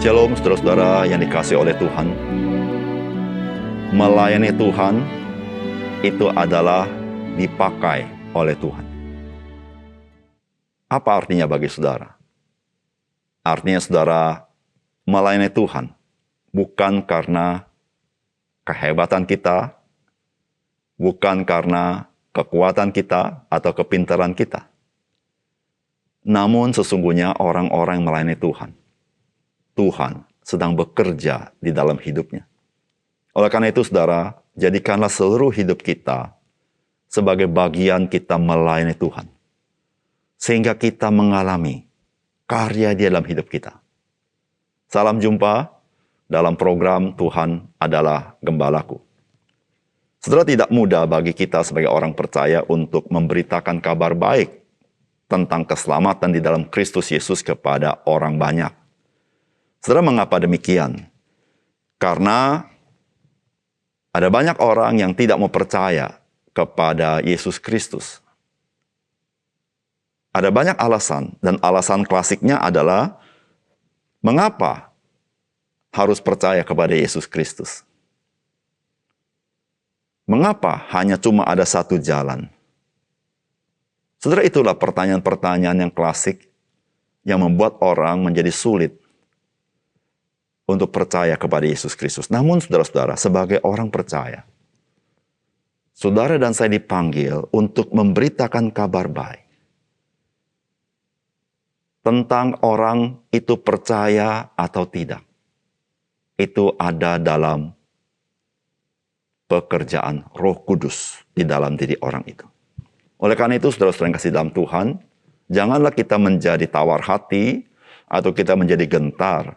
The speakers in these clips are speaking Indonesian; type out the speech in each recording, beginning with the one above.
Shalom saudara-saudara yang dikasihi oleh Tuhan. Melayani Tuhan itu adalah dipakai oleh Tuhan. Apa artinya bagi saudara? Artinya saudara melayani Tuhan bukan karena kehebatan kita, bukan karena kekuatan kita atau kepintaran kita. Namun sesungguhnya orang-orang yang melayani Tuhan sedang bekerja di dalam hidupnya. Oleh karena itu, saudara, jadikanlah seluruh hidup kita sebagai bagian kita melayani Tuhan. Sehingga kita mengalami karya Dia dalam hidup kita. Salam jumpa dalam program Tuhan adalah Gembalaku. Saudara, tidak mudah bagi kita sebagai orang percaya untuk memberitakan kabar baik tentang keselamatan di dalam Kristus Yesus kepada orang banyak. Saudara, mengapa demikian? Karena ada banyak orang yang tidak mau percaya kepada Yesus Kristus. Ada banyak alasan, dan alasan klasiknya adalah mengapa harus percaya kepada Yesus Kristus? Mengapa hanya cuma ada satu jalan? Saudara, itulah pertanyaan-pertanyaan yang klasik yang membuat orang menjadi sulit untuk percaya kepada Yesus Kristus. Namun saudara-saudara, sebagai orang percaya, saudara dan saya dipanggil untuk memberitakan kabar baik tentang orang itu percaya atau tidak. Itu ada dalam pekerjaan Roh Kudus di dalam diri orang itu. Oleh karena itu, saudara-saudara yang kasih dalam Tuhan, janganlah kita menjadi tawar hati atau kita menjadi gentar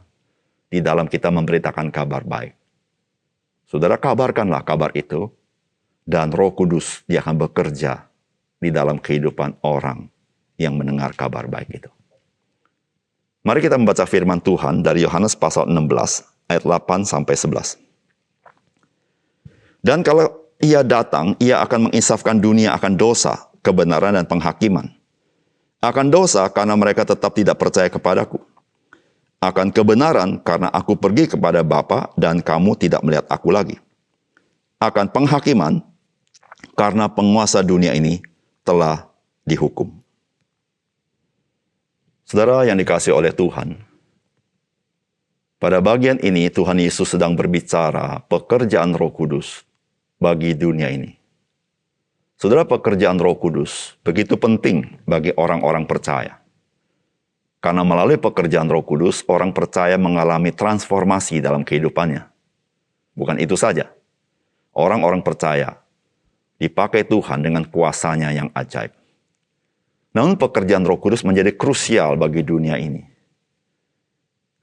di dalam kita memberitakan kabar baik. Saudara, kabarkanlah kabar itu, dan Roh Kudus Dia akan bekerja di dalam kehidupan orang yang mendengar kabar baik itu. Mari kita membaca firman Tuhan dari Yohanes pasal 16, ayat 8-11. Dan kalau Ia datang, Ia akan menginsafkan dunia akan dosa, kebenaran dan penghakiman. Akan dosa karena mereka tetap tidak percaya kepadaku. Akan kebenaran karena aku pergi kepada Bapa dan kamu tidak melihat aku lagi. Akan penghakiman karena penguasa dunia ini telah dihukum. Saudara yang dikasihi oleh Tuhan, pada bagian ini Tuhan Yesus sedang berbicara pekerjaan Roh Kudus bagi dunia ini. Saudara, pekerjaan Roh Kudus begitu penting bagi orang-orang percaya. Karena melalui pekerjaan Roh Kudus, orang percaya mengalami transformasi dalam kehidupannya. Bukan itu saja. Orang-orang percaya dipakai Tuhan dengan kuasanya yang ajaib. Namun pekerjaan Roh Kudus menjadi krusial bagi dunia ini.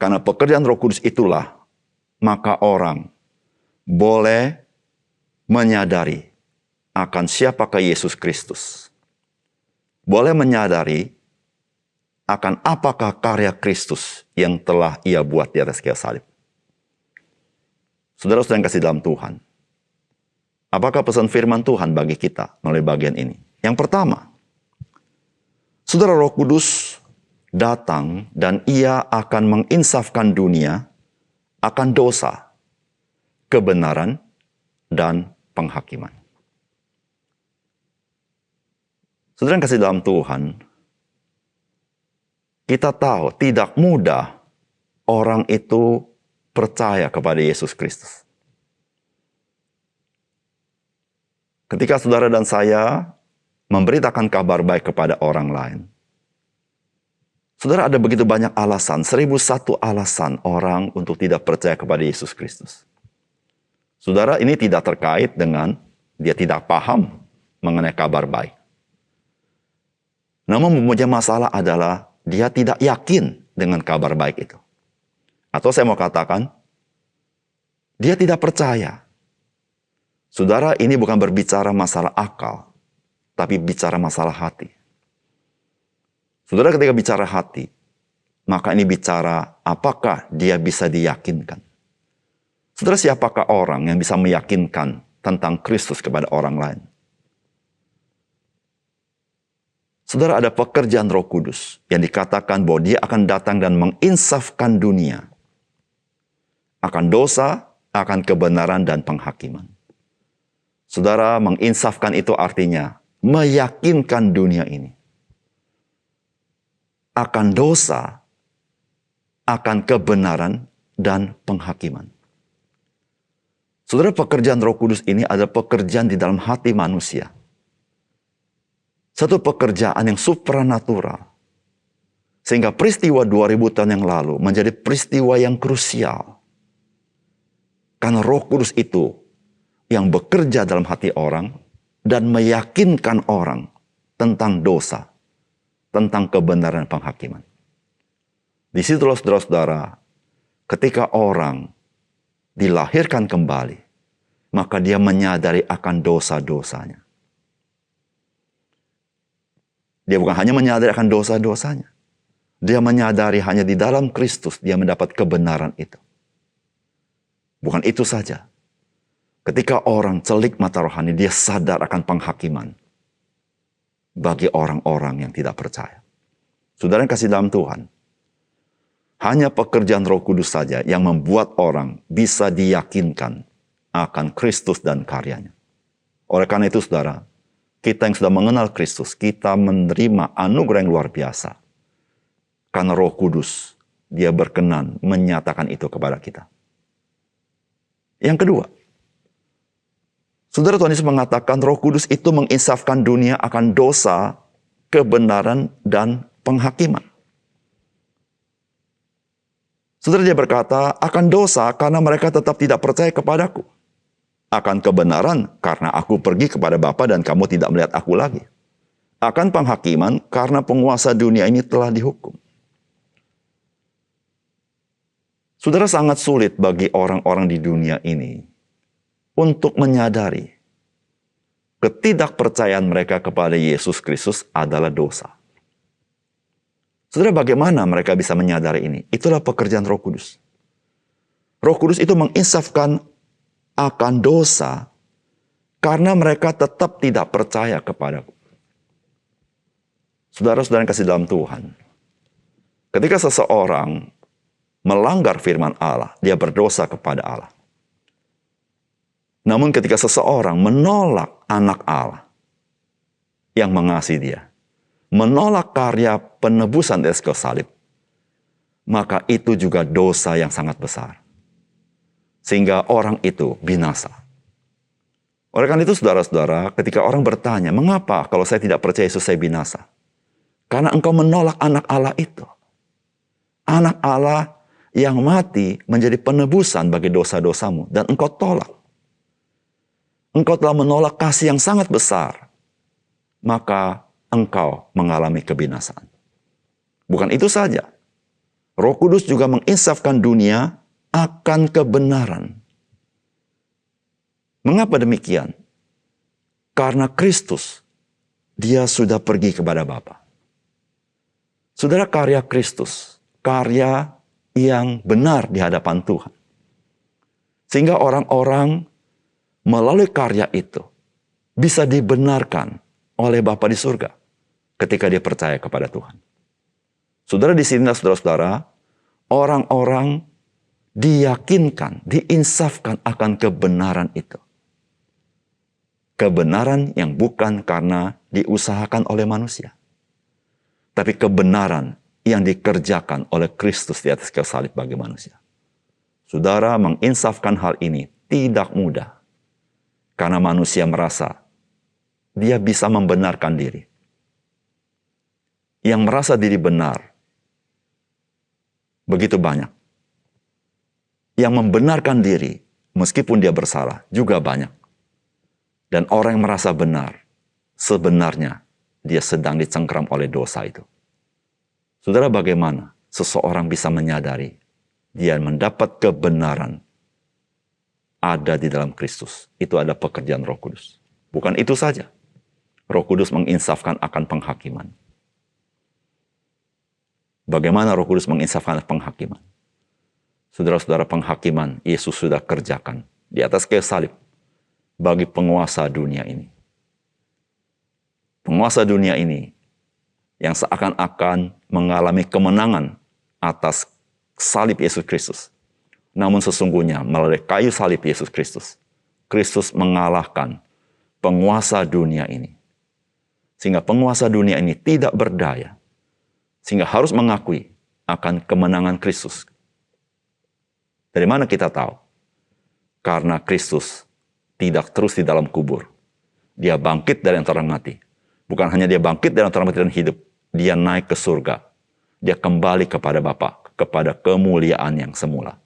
Karena pekerjaan Roh Kudus itulah, maka orang boleh menyadari akan siapakah Yesus Kristus. Boleh menyadari akan apakah karya Kristus yang telah Ia buat di atas kayu salib. Saudara-saudara yang kasih dalam Tuhan, apakah pesan firman Tuhan bagi kita melalui bagian ini? Yang pertama, saudara, Roh Kudus datang dan Ia akan menginsafkan dunia akan dosa, kebenaran, dan penghakiman. Saudara yang kasih dalam Tuhan, kita tahu tidak mudah orang itu percaya kepada Yesus Kristus. Ketika saudara dan saya memberitakan kabar baik kepada orang lain, saudara, ada begitu banyak alasan, 1001 alasan orang untuk tidak percaya kepada Yesus Kristus. Saudara, ini tidak terkait dengan dia tidak paham mengenai kabar baik. Namun mempunyai masalah adalah dia tidak yakin dengan kabar baik itu. Atau saya mau katakan, dia tidak percaya. Saudara, ini bukan berbicara masalah akal, tapi bicara masalah hati. Saudara, ketika bicara hati, maka ini bicara apakah dia bisa diyakinkan. Saudara, siapakah orang yang bisa meyakinkan tentang Kristus kepada orang lain? Saudara, ada pekerjaan Roh Kudus yang dikatakan bahwa Dia akan datang dan menginsafkan dunia akan dosa, akan kebenaran dan penghakiman. Saudara, menginsafkan itu artinya meyakinkan dunia ini akan dosa, akan kebenaran dan penghakiman. Saudara, pekerjaan Roh Kudus ini adalah pekerjaan di dalam hati manusia. Satu pekerjaan yang supranatural. Sehingga peristiwa 2000 tahun yang lalu menjadi peristiwa yang krusial. Karena Roh Kudus itu yang bekerja dalam hati orang dan meyakinkan orang tentang dosa, tentang kebenaran penghakiman. Di situlah saudara-saudara, ketika orang dilahirkan kembali, maka dia menyadari akan dosa-dosanya. Dia bukan hanya menyadari akan dosa-dosanya. Dia menyadari hanya di dalam Kristus dia mendapat kebenaran itu. Bukan itu saja. Ketika orang celik mata rohani, dia sadar akan penghakiman bagi orang-orang yang tidak percaya. Saudara yang kasih dalam Tuhan, hanya pekerjaan Roh Kudus saja yang membuat orang bisa diyakinkan akan Kristus dan karyanya. Oleh karena itu, saudara, kita yang sudah mengenal Kristus, kita menerima anugerah yang luar biasa. Karena Roh Kudus, dia berkenan menyatakan itu kepada kita. Yang kedua, saudara, Tuhan Yesus mengatakan Roh Kudus itu menginsafkan dunia akan dosa, kebenaran, dan penghakiman. Saudara, dia berkata, akan dosa karena mereka tetap tidak percaya kepadaku. Akan kebenaran karena aku pergi kepada Bapa dan kamu tidak melihat aku lagi. Akan penghakiman karena penguasa dunia ini telah dihukum. Saudara, sangat sulit bagi orang-orang di dunia ini untuk menyadari ketidakpercayaan mereka kepada Yesus Kristus adalah dosa. Saudara, bagaimana mereka bisa menyadari ini? Itulah pekerjaan Roh Kudus. Roh Kudus itu menginsafkan akan dosa karena mereka tetap tidak percaya kepadaku. Saudara-saudara yang kasih dalam Tuhan, ketika seseorang melanggar firman Allah, dia berdosa kepada Allah. Namun ketika seseorang menolak anak Allah yang mengasihi dia, menolak karya penebusan dari kayu salib, maka itu juga dosa yang sangat besar. Sehingga orang itu binasa. Oleh karena itu, saudara-saudara, ketika orang bertanya, mengapa kalau saya tidak percaya Yesus saya binasa? Karena engkau menolak anak Allah itu. Anak Allah yang mati menjadi penebusan bagi dosa-dosamu, dan engkau tolak. Engkau telah menolak kasih yang sangat besar, maka engkau mengalami kebinasaan. Bukan itu saja. Roh Kudus juga menginsafkan dunia akan kebenaran. Mengapa demikian? Karena Kristus, dia sudah pergi kepada Bapa. Saudara, karya Kristus, karya yang benar di hadapan Tuhan. Sehingga orang-orang melalui karya itu bisa dibenarkan oleh Bapa di surga ketika dia percaya kepada Tuhan. Saudara, di sini saudara-saudara, orang-orang diyakinkan, diinsafkan akan kebenaran itu. Kebenaran yang bukan karena diusahakan oleh manusia, tapi kebenaran yang dikerjakan oleh Kristus di atas kayu salib bagi manusia. Saudara, menginsafkan hal ini tidak mudah, karena manusia merasa dia bisa membenarkan diri. Yang merasa diri benar begitu banyak. Yang membenarkan diri meskipun dia bersalah juga banyak. Dan orang yang merasa benar, sebenarnya dia sedang dicengkram oleh dosa itu. Saudara, bagaimana seseorang bisa menyadari dia mendapat kebenaran ada di dalam Kristus? Itu ada pekerjaan Roh Kudus. Bukan itu saja. Roh Kudus menginsafkan akan penghakiman. Bagaimana Roh Kudus menginsafkan penghakiman? Saudara-saudara, penghakiman Yesus sudah kerjakan di atas kayu salib bagi penguasa dunia ini. Penguasa dunia ini yang seakan-akan mengalami kemenangan atas salib Yesus Kristus. Namun sesungguhnya melalui kayu salib Yesus Kristus, Kristus mengalahkan penguasa dunia ini. Sehingga penguasa dunia ini tidak berdaya. Sehingga harus mengakui akan kemenangan Kristus. Dari mana kita tahu? Karena Kristus tidak terus di dalam kubur. Dia bangkit dari antara mati. Bukan hanya dia bangkit dari antara mati dan hidup. Dia naik ke surga. Dia kembali kepada Bapa, kepada kemuliaan yang semula.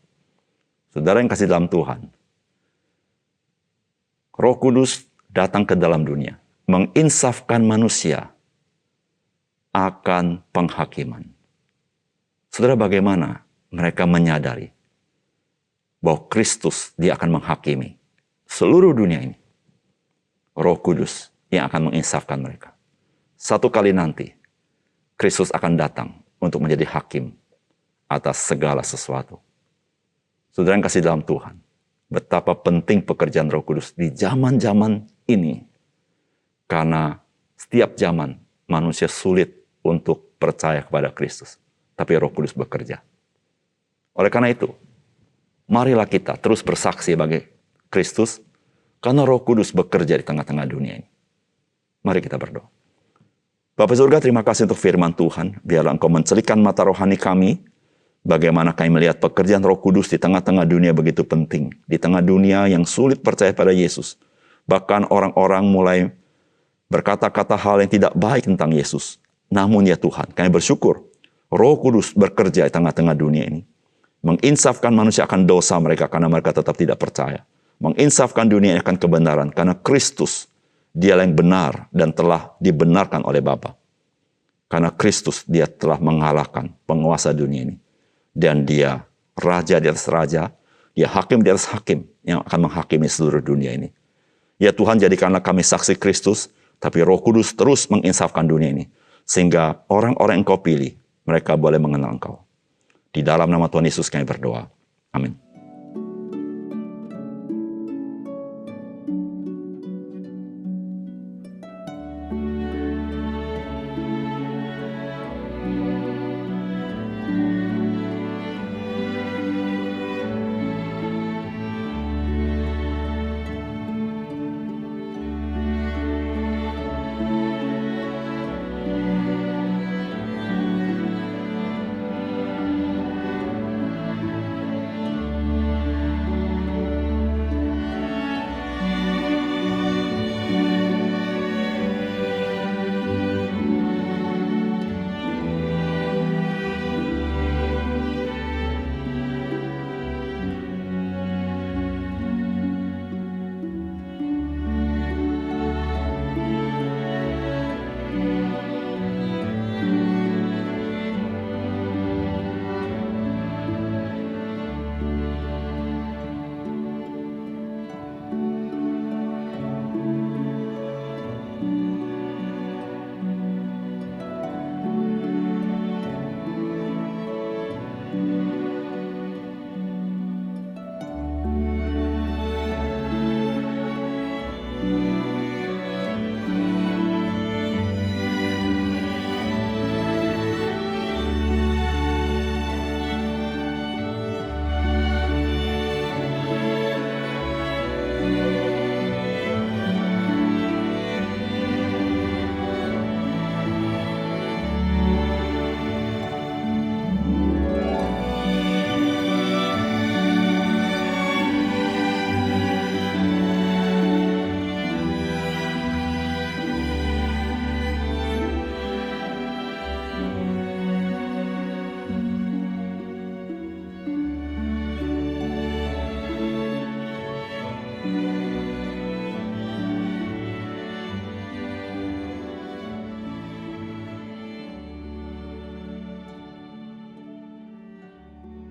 Saudara yang kasih dalam Tuhan, Roh Kudus datang ke dalam dunia, menginsafkan manusia akan penghakiman. Saudara, bagaimana mereka menyadari bahwa Kristus dia akan menghakimi seluruh dunia ini? Roh Kudus yang akan menginsafkan mereka. Satu kali nanti, Kristus akan datang untuk menjadi hakim atas segala sesuatu. Saudara yang kasih dalam Tuhan, betapa penting pekerjaan Roh Kudus di zaman-zaman ini. Karena setiap zaman manusia sulit untuk percaya kepada Kristus. Tapi Roh Kudus bekerja. Oleh karena itu, marilah kita terus bersaksi bagi Kristus, karena Roh Kudus bekerja di tengah-tengah dunia ini. Mari kita berdoa. Bapa surga, terima kasih untuk firman Tuhan. Biarlah Engkau mencelikkan mata rohani kami, bagaimana kami melihat pekerjaan Roh Kudus di tengah-tengah dunia begitu penting. Di tengah dunia yang sulit percaya pada Yesus. Bahkan orang-orang mulai berkata-kata hal yang tidak baik tentang Yesus. Namun ya Tuhan, kami bersyukur Roh Kudus bekerja di tengah-tengah dunia ini. Menginsafkan manusia akan dosa mereka karena mereka tetap tidak percaya. Menginsafkan dunia akan kebenaran karena Kristus, Dialah yang benar dan telah dibenarkan oleh Bapa. Karena Kristus, Dia telah mengalahkan penguasa dunia ini. Dan Dia raja di atas raja, Dia hakim di atas hakim yang akan menghakimi seluruh dunia ini. Ya Tuhan, jadikanlah kami saksi Kristus, tapi Roh Kudus terus menginsafkan dunia ini. Sehingga orang-orang yang Engkau pilih, mereka boleh mengenal Engkau. Di dalam nama Tuhan Yesus kami berdoa. Amin.